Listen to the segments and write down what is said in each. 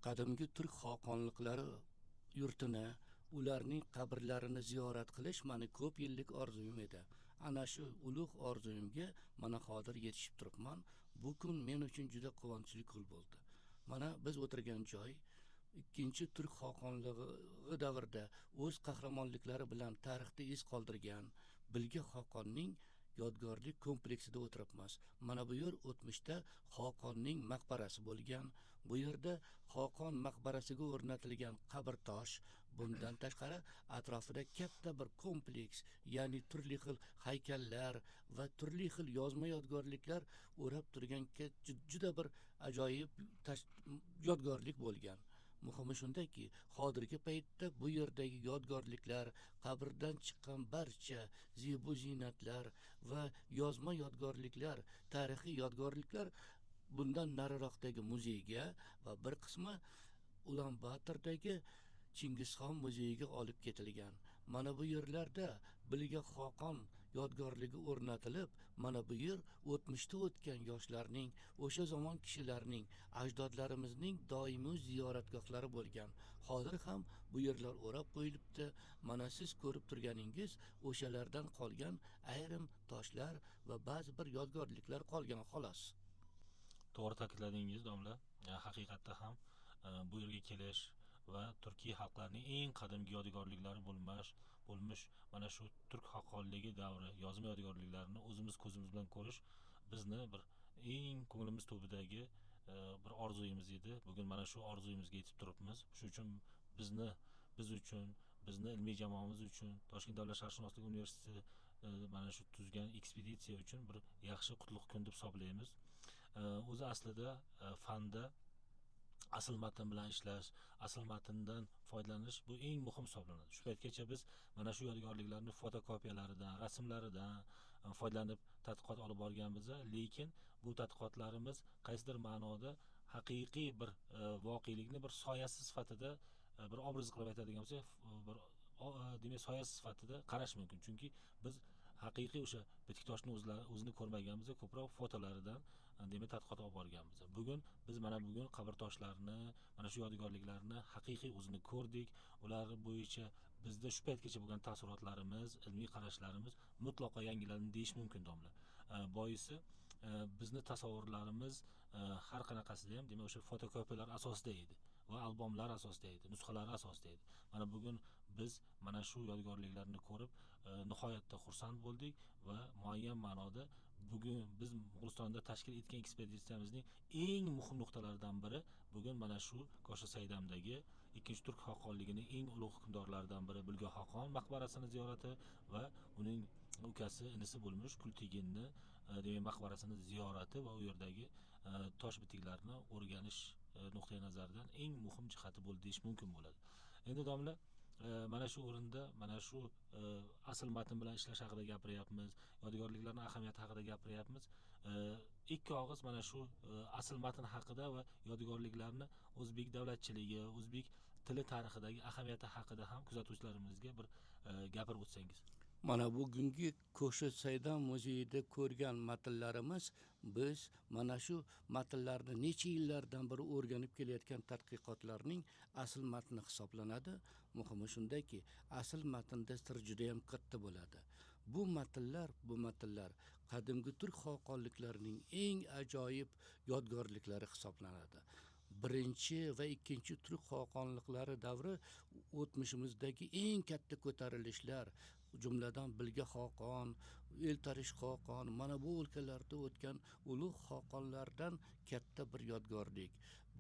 qadimgi turk xoqonliklari yurtini, ularning qabrlarini ziyorat qilish mani ko'p yillik orzuyim edi. Ana shu ulug' orzuyimga mana hozir yetishib turibman. Bu kun men uchun juda quvonchli kun bo'ldi. Mana biz o'tirgan joy ikkinchi turk xoqonligi davrida o'z qahramonliklari bilan tarixda iz qoldirgan Bilga xoqonning yodgorlik kompleksida o'tiribmiz. Mana bu yer o'tmishda Xoqonning maqbarasi bo'lgan. Bu yerda Xoqon maqbarasiga o'rnatilgan qabrtosh, bundan tashqari atrofida katta bir kompleks, ya'ni turli xil haykallar va turli xil yozma yodgorliklar o'rab turgan juda bir ajoyib yodgorlik bo'lgan. Muhimi shundaki, hozirgi paytda bu yerdagi yodgorliklar, qabrdan chiqqan barcha zebu ziynatlar va yozma yodgorliklar, tarixiy yodgorliklar bundan nariroqdagi muzeyga va bir qismi Ulan-Batordagi Chingizxon muzeyiga olib ketilgan. Mana bu yerlarda Bilga Xoqon yodgorligi o'rnatilib, mana bu yer o'tmishda o'tgan yoshlarning, o'sha zamon kishilarining, ajdodlarimizning doimiy ziyoratgohlari bo'lgan. Hozir ham bu yerlar o'rab qo'yilibdi. Mana siz ko'rib turganingiz o'shalardan qolgan ayrim toshlar va ba'zi bir yodgorliklar qolgan xolos. To'g'ri ta'kidladingiz, domla. Haqiqatda ham bu yerga kelish va Turkiy xalqlarining eng qadimgi yodgorliklari bo'lmish mana shu turk xoqonligi davri yozma yodgorliklarini o'zimiz ko'zimiz bilan ko'rish bizni bir eng ko'nglimiz tubidagi bir orzuyimiz edi. Bugun mana shu orzuyimizga yetib turibmiz. Shuning uchun biz uchun, bizni ilmiy jamoamiz uchun, Toshkent davlat sharqshunoslik universiteti mana shu tuzgan ekspeditsiya uchun bir yaxshi qutlug' kun deb hisoblaymiz. O'zi aslida fanda asl matn bilan ishlash, asl matndan foydalanish bu eng muhim hisoblanadi. Shu paytgacha biz mana shu yodgorliklarni fotokopiyalaridan, rasmlaridan foydalanib tadqiqot olib borganmiz, lekin bu tadqiqotlarimiz qaysidir ma'noda haqiqiy bir voqelikni bir soyasi sifatida bir obraz qilib aytadigan bo'lsa, bir demak soyasi sifatida qarash mumkin. Chunki biz haqiqiy o'sha bitik toshni o'zini ko'rmaganmiz, ko'proq fotolaridan demak tadqiqot olib borganmiz. Bugun biz mana bugun qabr toshlarini, mana shu yodgorliklarni haqiqiy o'zini ko'rdik. Ular bo'yicha bizda shu paytgacha bo'lgan taassurotlarimiz, ilmiy qarashlarimiz mutlaqo yangilandi deyish mumkin, domla. Boisi bizni tasavvurlarimiz har qanaqasida ham demak o'sha fotokopiyalar asosida edi va albomlar asosida edi, nusxalar asosida edi. Mana bugun biz mana shu yodgorliklarni ko'rib nihoyatda xursand bo'ldik va muayyan ma'noda bugun biz Mo'g'ulistonda tashkil etgan ekspeditsiyamizning eng muhim nuqtalaridan biri bugun mana shu Kosha Saydamdagi ikkinchi turk xoqonligining eng ulug' hukmdorlaridan biri Bilga Xoqon maqbarasini ziyorati va uning ukasi inisi bo'lmish Kulteginni demak maqbarasini ziyorati va u yerdagi tosh bitiklarni o'rganish nuqtai nazaridan eng muhim jihati bo'ldi deyish mumkin bo'ladi. Endi domla, mana shu o'rinda mana shu asl matn bilan ishlash haqida gapiryapmiz, yodgorliklarning ahamiyati haqida gapiryapmiz. Ikki og'iz mana shu asl matn haqida va yodgorliklarni o'zbek davlatchiligi, o'zbek tili tarixidagi ahamiyati haqida ham kuzatuvchilarimizga bir gapirib o'tsangiz. Mana bugungi Kosha Saydam muzeyida ko'rgan matnlarimiz biz mana shu matnlarni necha yillardan beri o'rganib kelayotgan tadqiqotlarning asl matni hisoblanadi. Muhimi shundaki, asl matnda sir juda ham katta bo'ladi. Bu matnlar qadimgi turk xoqonliklarining eng ajoyib yodgorliklari hisoblanadi. Birinchi va ikkinchi turk xoqonliklari davri o'tmishimizdagi eng katta ko'tarilishlar, jumladan Bilga Xoqon, Eltarish Xoqon, mana bu o'lkalarda o'tgan ulug' xoqonlardan katta bir yodgorlik.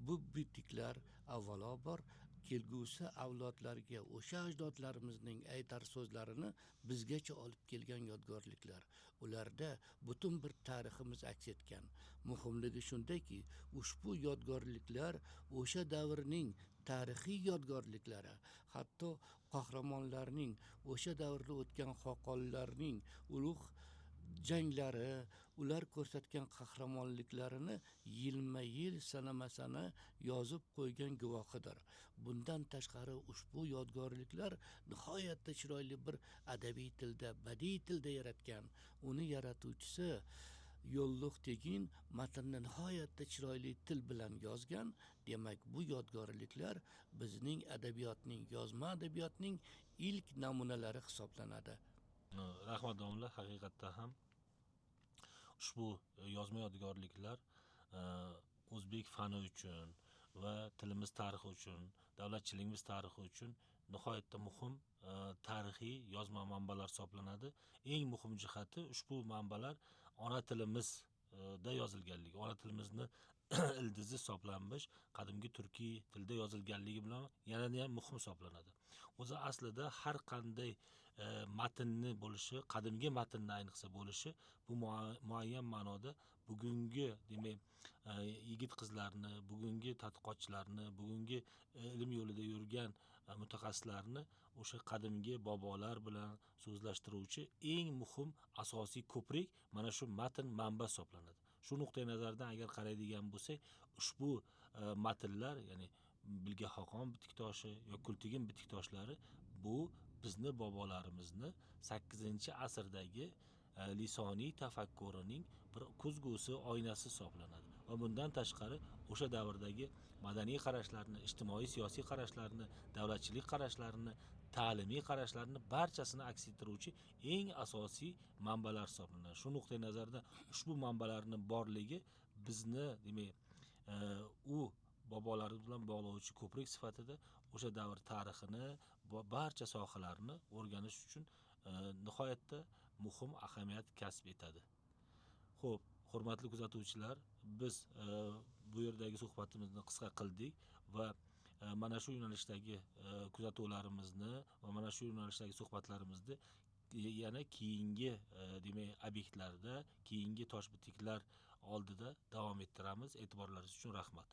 Bu bitiklar avvalo bor kelgusi avlodlarga o'sha ajdodlarimizning aytar so'zlarini bizgacha olib kelgan yodgorliklar. Ularda butun bir tariximiz aks etgan. Muhimligi shundaki, ushbu yodgorliklar o'sha davrning tarixiy yodgorliklari, hatto qahramonlarning o'sha davrda o'tgan xoqonlarning ulug' janglari, ular ko'rsatgan qahramonliklarini yilma-yil sanama-sana yozib qo'ygan guvohidir. Bundan tashqari ushbu yodgorliklar nihoyatda chiroyli bir adabiy tilda, badiiy tilda yaratgan. Uni yaratuvchisi Yo'lliq Tegin matnni nihoyatda chiroyli til bilan yozgan. Demak, bu yodgorliklar bizning adabiyotning, yozma adabiyotning ilk namunalari hisoblanadi. Rahmat domla, haqiqatda ham ushbu yozma yodgorliklar o'zbek fani uchun va tilimiz tarixi uchun, davlatchiligimiz tarixi uchun nihoyatda muhim tarixiy yozma manbalar hisoblanadi. Eng muhim jihati ushbu manbalar ona tilimizda yozilganligi, ona tilimizni ildizi hisoblanmish qadimgi turkiy tilda yozilganligi bilan yanada ham muhim hisoblanadi. O'zi aslida har qanday matnni bo'lishi, qadimgi matnni ayniqsa bo'lishi, bu muayyan ma'noda bugungi, demak, yigit qizlarni, bugungi tadqiqotchilarni, bugungi ilm yo'lida yurgan mutaxassislarni o'sha qadimgi bobolar bilan so'zlashtiruvchi eng muhim asosiy ko'prik mana shu matn manba hisoblanadi. Shu nuqtai nazardan agar qaraydigan bo'lsak, ushbu matnlar, ya'ni Bilga Xoqon bitiktoshi yoki Kultigin bitiktoshlari, bu bizni bobolarimizni 8-asrdagi lisoniy tafakkurining bir ko'zgusi, oynasi hisoblanadi. Va bundan tashqari o'sha davrdagi madaniy qarashlarni, ijtimoiy siyosiy qarashlarni, davlatchilik qarashlarini, ta'limiy qarashlarni barchasini aks ettiruvchi eng asosiy manbalar hisoblanadi. Shu nuqtai nazardan ushbu manbalarning borligi bizni, demak, u bobolarimiz bilan bog'lovchi ko'prik sifatida o'sha davr tarixini va barcha sohalarni o'rganish uchun nihoyatda muhim ahamiyat kasb etadi. Xo'p, hurmatli kuzatuvchilar, biz bu yerdagi suhbatimizni qisqa qildik va mana shu yo'nalishdagi kuzatuvlarimizni va mana shu yo'nalishdagi suhbatlarimizni yana keyingi demak obyektlarda, keyingi tosh bitiklar oldida davom ettiramiz. E'tiborlaringiz uchun rahmat.